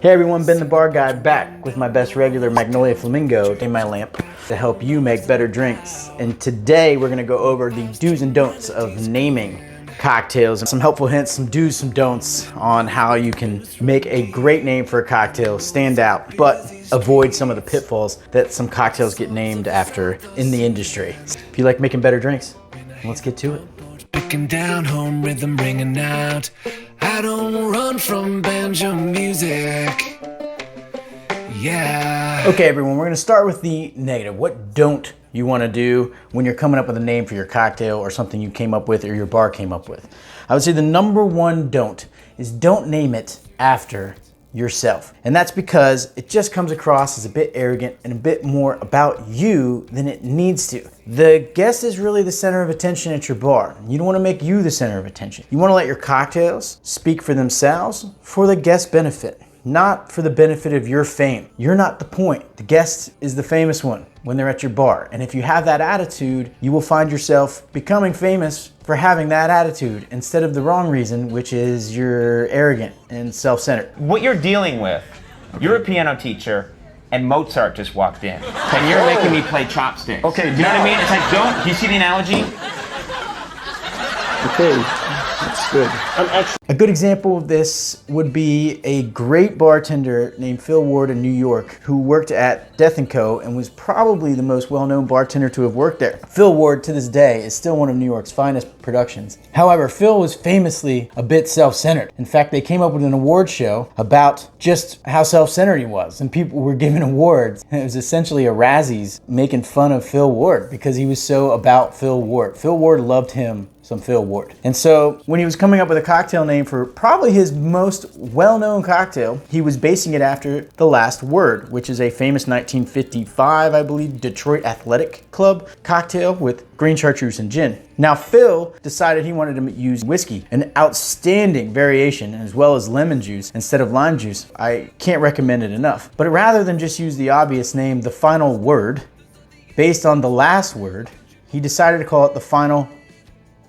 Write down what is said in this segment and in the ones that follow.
Hey everyone, Ben the Bar Guy back with my best regular Magnolia Flamingo in my lamp to help you make better drinks. And today we're gonna go over the do's and don'ts of naming cocktails and some helpful hints, some do's, some don'ts on how you can make a great name for a cocktail, stand out, but avoid some of the pitfalls that some cocktails get named after in the industry. If you like making better drinks, let's get to it. Picking down, home rhythm ringing out. I don't run from banjo music. Yeah. Okay, everyone, we're gonna start with the negative. What don't you wanna do when you're coming up with a name for your cocktail or something you came up with or your bar came up with? I would say the number one don't is don't name it after yourself. And that's because it just comes across as a bit arrogant and a bit more about you than it needs to. The guest is really the center of attention at your bar. You don't want to make you the center of attention. You want to let your cocktails speak for themselves for the guest's benefit, not for the benefit of your fame. You're not the point. The guest is the famous one when they're at your bar. And if you have that attitude, you will find yourself becoming famous for having that attitude instead of the wrong reason, which is you're arrogant and self-centered. What you're dealing with, you're a piano teacher and Mozart just walked in and you're making me play chopsticks. Okay, you know what I mean? It's like, do you see the analogy? Okay, that's good. A good example of this would be a great bartender named Phil Ward in New York who worked at Death & Co. and was probably the most well-known bartender to have worked there. Phil Ward, to this day, is still one of New York's finest productions. However, Phil was famously a bit self-centered. In fact, they came up with an award show about just how self-centered he was, and people were giving awards. It was essentially a Razzies making fun of Phil Ward because he was so about Phil Ward. Phil Ward loved him some Phil Ward. And so when he was coming up with a cocktail name for probably his most well-known cocktail, he was basing it after the last word, which is a famous 1955, I believe, Detroit Athletic Club cocktail with green chartreuse and gin. Now Phil decided he wanted to use whiskey, an outstanding variation, as well as lemon juice instead of lime juice. I can't recommend it enough. But rather than just use the obvious name, the final word, based on the last word, he decided to call it the final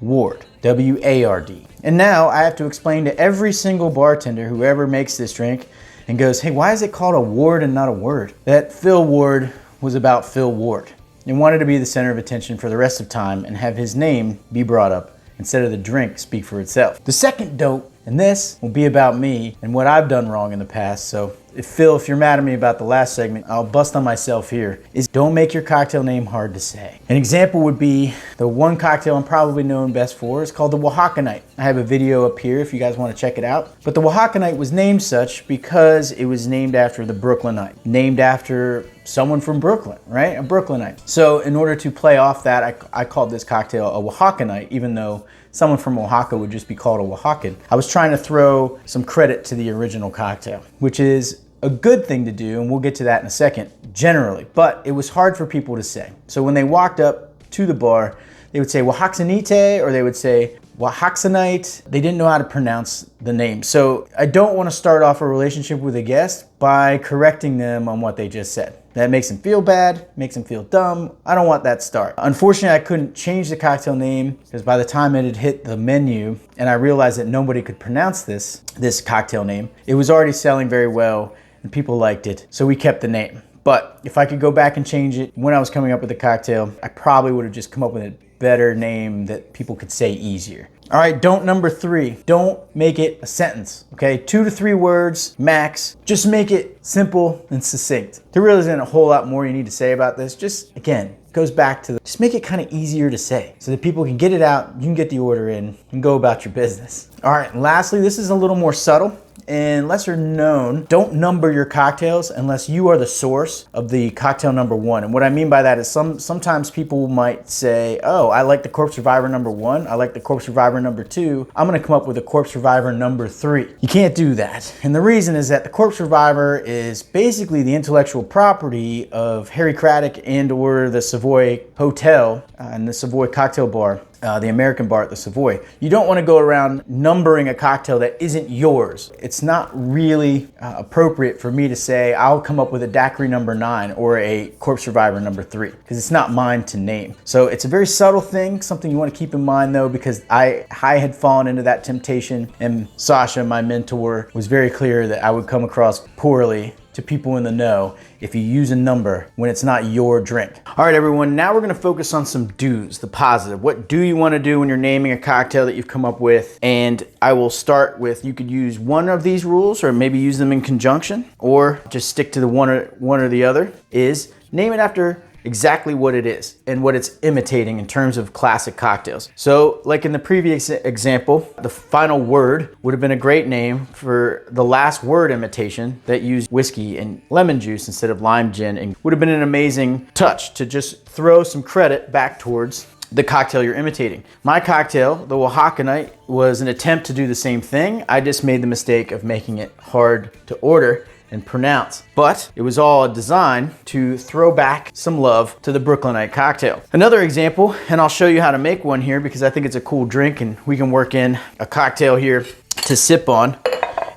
Ward, W-A-R-D. And now I have to explain to every single bartender who ever makes this drink and goes, hey, why is it called a ward and not a word? That Phil Ward was about Phil Ward and wanted to be the center of attention for the rest of time and have his name be brought up instead of the drink speak for itself. The second don't, and this will be about me and what I've done wrong in the past, so if you're mad at me about the last segment, I'll bust on myself here, is don't make your cocktail name hard to say. An example would be the one cocktail I'm probably known best for is called the Oaxaca Night. I have a video up here if you guys want to check it out. But the Oaxaca Night was named such because it was named after the Brooklynite, named after someone from Brooklyn, right? A Brooklynite. So in order to play off that, I called this cocktail a Oaxaca Night, even though someone from Oaxaca would just be called a Oaxacan. I was trying to throw some credit to the original cocktail, which is a good thing to do, and we'll get to that in a second, generally. But it was hard for people to say. So when they walked up to the bar, they would say Oaxacanite, or they would say Oaxacanite. They didn't know how to pronounce the name. So I don't want to start off a relationship with a guest by correcting them on what they just said. That makes them feel bad, makes them feel dumb. I don't want that start. Unfortunately, I couldn't change the cocktail name because by the time it had hit the menu and I realized that nobody could pronounce this cocktail name, it was already selling very well and people liked it, so we kept the name. But if I could go back and change it when I was coming up with the cocktail, I probably would have just come up with a better name that people could say easier. All right, don't number 3, don't make it a sentence, okay? 2 to 3 words, max. Just make it simple and succinct. There really isn't a whole lot more you need to say about this. Just, again, it goes back to just make it kind of easier to say so that people can get it out, you can get the order in, and go about your business. All right, and lastly, this is a little more subtle and lesser known. Don't number your cocktails unless you are the source of the cocktail number 1. And what I mean by that is sometimes people might say, oh, I like the Corpse Reviver number 1. I like the Corpse Reviver number 2. I'm gonna come up with a Corpse Reviver number 3. You can't do that. And the reason is that the Corpse Reviver is basically the intellectual property of Harry Craddock and or the Savoy Hotel and the Savoy Cocktail Bar. the American Bart, the Savoy. You don't want to go around numbering a cocktail that isn't yours. It's not really appropriate for me to say, I'll come up with a daiquiri number 9 or a Corpse Survivor number 3, because it's not mine to name. So it's a very subtle thing, something you want to keep in mind though, because I had fallen into that temptation, and Sasha, my mentor, was very clear that I would come across poorly to people in the know if you use a number when it's not your drink. All right, everyone, now we're gonna focus on some do's, the positive. What do you wanna do when you're naming a cocktail that you've come up with? And I will start with, you could use one of these rules or maybe use them in conjunction, or just stick to the one or the other, is name it after exactly what it is and what it's imitating in terms of classic cocktails. So like in the previous example, the final word would have been a great name for the last word imitation that used whiskey and lemon juice instead of lime gin, and would have been an amazing touch to just throw some credit back towards the cocktail you're imitating. My cocktail, the Oaxaca Night, was an attempt to do the same thing. I just made the mistake of making it hard to order and pronounce. But it was all a design to throw back some love to the Brooklynite cocktail. Another example, and I'll show you how to make one here because I think it's a cool drink and we can work in a cocktail here to sip on,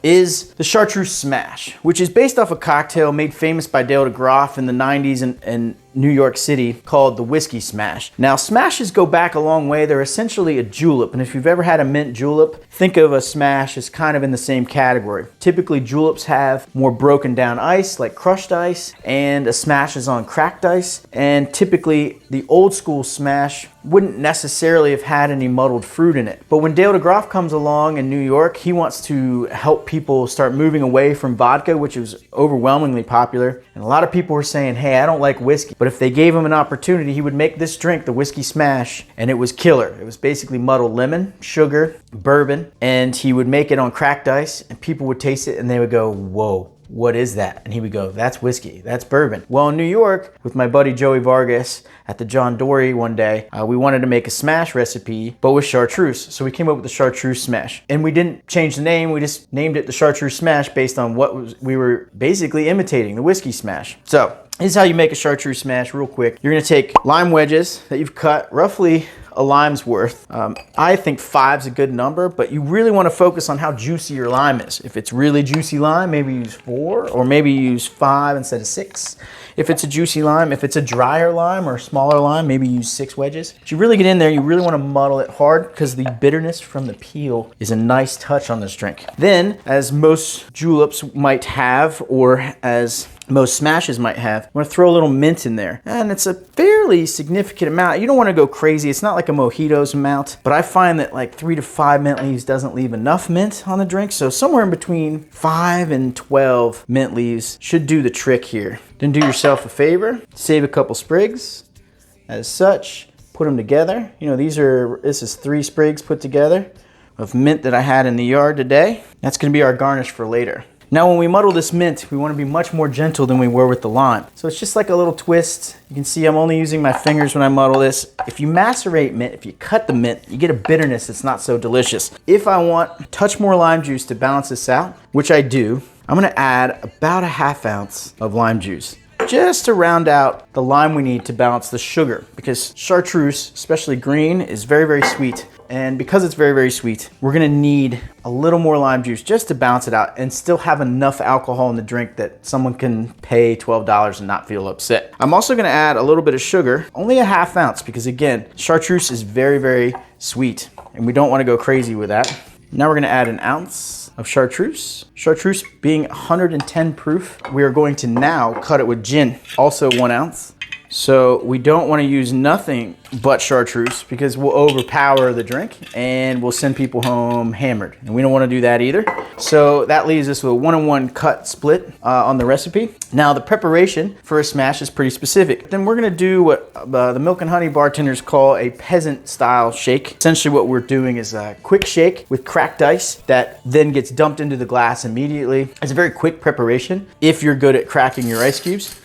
is the Chartreuse Smash, which is based off a cocktail made famous by Dale DeGroff in the 90s in New York City called the Whiskey Smash. Now, smashes go back a long way. They're essentially a julep, and if you've ever had a mint julep, think of a smash as kind of in the same category. Typically, juleps have more broken down ice, like crushed ice, and a smash is on cracked ice, and typically the old school smash wouldn't necessarily have had any muddled fruit in it. But when Dale DeGroff comes along in New York, he wants to help people start moving away from vodka, which was overwhelmingly popular. And a lot of people were saying, hey, I don't like whiskey. But if they gave him an opportunity, he would make this drink, the Whiskey Smash, and it was killer. It was basically muddled lemon, sugar, bourbon, and he would make it on cracked ice, and people would taste it and they would go, whoa, what is that? And he would go, that's whiskey, that's bourbon. Well, in New York, with my buddy Joey Vargas at the John Dory one day, we wanted to make a smash recipe, but with chartreuse. So we came up with the Chartreuse Smash. And we didn't change the name, we just named it the Chartreuse Smash based on we were basically imitating, the Whiskey Smash. So this is how you make a Chartreuse Smash real quick. You're gonna take lime wedges that you've cut roughly a lime's worth. I think 5's a good number, but you really want to focus on how juicy your lime is. If it's really juicy lime, maybe use 4, or maybe use 5 instead of 6. If it's a juicy lime, if it's a drier lime or a smaller lime, maybe use 6 wedges. But you really get in there, you really want to muddle it hard because the bitterness from the peel is a nice touch on this drink. Then, as most juleps might have, or as most smashes might have, I'm gonna throw a little mint in there. And it's a fairly significant amount. You don't wanna go crazy. It's not like a mojito's amount, but I find that like 3 to 5 mint leaves doesn't leave enough mint on the drink. So somewhere in between 5 and 12 mint leaves should do the trick here. Then do yourself a favor, save a couple sprigs. As such, put them together. You know, this is 3 sprigs put together of mint that I had in the yard today. That's gonna be our garnish for later. Now when we muddle this mint, we want to be much more gentle than we were with the lime. So it's just like a little twist. You can see I'm only using my fingers when I muddle this. If you macerate mint, if you cut the mint, you get a bitterness that's not so delicious. If I want a touch more lime juice to balance this out, which I do, I'm gonna add about a ½ ounce of lime juice, just to round out the lime we need to balance the sugar, because chartreuse, especially green, is very, very sweet. And because it's very, very sweet, we're gonna need a little more lime juice just to balance it out and still have enough alcohol in the drink that someone can pay $12 and not feel upset. I'm also gonna add a little bit of sugar, only a ½ ounce, because again, chartreuse is very, very sweet and we don't wanna go crazy with that. Now we're gonna add an ounce of chartreuse. Chartreuse being 110 proof, we are going to now cut it with gin, also 1 ounce. So we don't want to use nothing but chartreuse because we'll overpower the drink and we'll send people home hammered. And we don't want to do that either. So that leaves us with a 1-on-1 cut split on the recipe. Now the preparation for a smash is pretty specific. Then we're going to do what the Milk and Honey bartenders call a peasant style shake. Essentially what we're doing is a quick shake with cracked ice that then gets dumped into the glass immediately. It's a very quick preparation if you're good at cracking your ice cubes.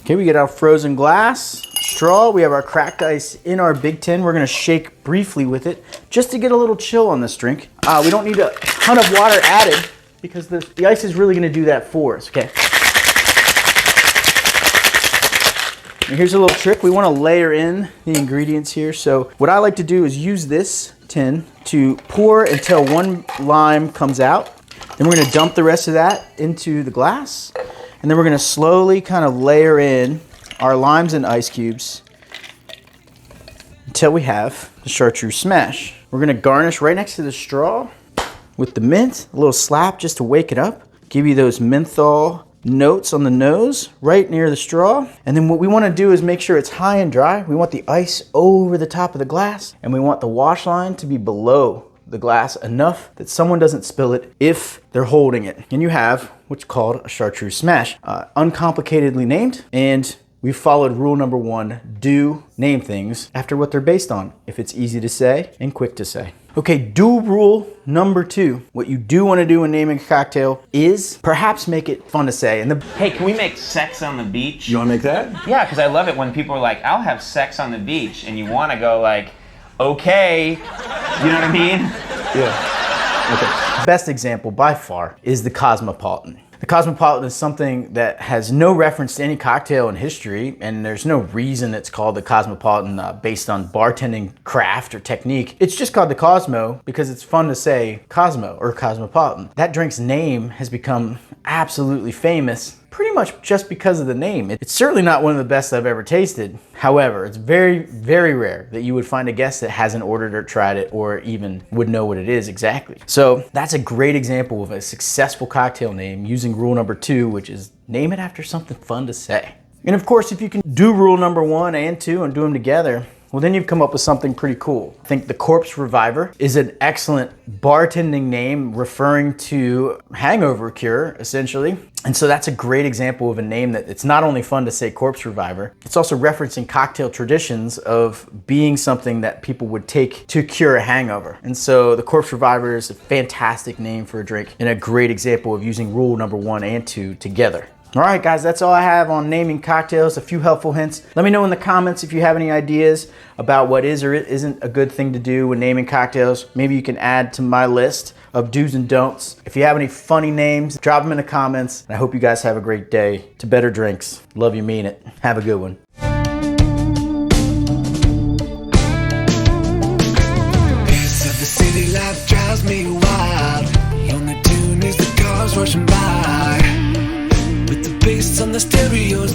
Okay, we get our frozen glass, straw, we have our cracked ice in our big tin. We're gonna shake briefly with it just to get a little chill on this drink. We don't need a ton of water added because the ice is really gonna do that for us, okay? And here's a little trick. We want to layer in the ingredients here. So what I like to do is use this tin to pour until one lime comes out. Then we're going to dump the rest of that into the glass. And then we're going to slowly kind of layer in our limes and ice cubes until we have the chartreuse smash. We're going to garnish right next to the straw with the mint, a little slap just to wake it up. Give you those menthol notes on the nose right near the straw. And then what we want to do is make sure it's high and dry. We want the ice over the top of the glass, and we want the wash line to be below the glass enough that someone doesn't spill it if they're holding it. And you have what's called a chartreuse smash, uncomplicatedly named, and we've followed rule number 1, do name things after what they're based on, if it's easy to say and quick to say. Okay, do rule number 2. What you do want to do when naming a cocktail is perhaps make it fun to say. And Hey, can we make sex on the beach? You want to make that? Yeah, because I love it when people are like, I'll have sex on the beach, and you want to go like, okay, you know what I mean? Yeah. Okay. the best example by far is the Cosmopolitan. The Cosmopolitan is something that has no reference to any cocktail in history, and there's no reason it's called the Cosmopolitan based on bartending craft or technique. It's just called the Cosmo because it's fun to say Cosmo or Cosmopolitan. That drink's name has become absolutely famous pretty much just because of the name. It's certainly not one of the best I've ever tasted. However, it's very, very rare that you would find a guest that hasn't ordered or tried it or even would know what it is exactly. So that's a great example of a successful cocktail name using rule number 2, which is name it after something fun to say. And of course, if you can do rule number 1 and 2 and do them together, well, then you've come up with something pretty cool. I think the Corpse Reviver is an excellent bartending name referring to hangover cure, essentially. And so that's a great example of a name that it's not only fun to say Corpse Reviver, it's also referencing cocktail traditions of being something that people would take to cure a hangover. And so the Corpse Reviver is a fantastic name for a drink and a great example of using rule number 1 and 2 together. All right, guys, that's all I have on naming cocktails, a few helpful hints. Let me know in the comments if you have any ideas about what is or isn't a good thing to do when naming cocktails. Maybe you can add to my list of do's and don'ts. If you have any funny names, drop them in the comments. I hope you guys have a great day. To better drinks. Love you, mean it. Have a good one. Pace of the city life drives me wild. The only tune is the cars rushing by. With the bass on the stereos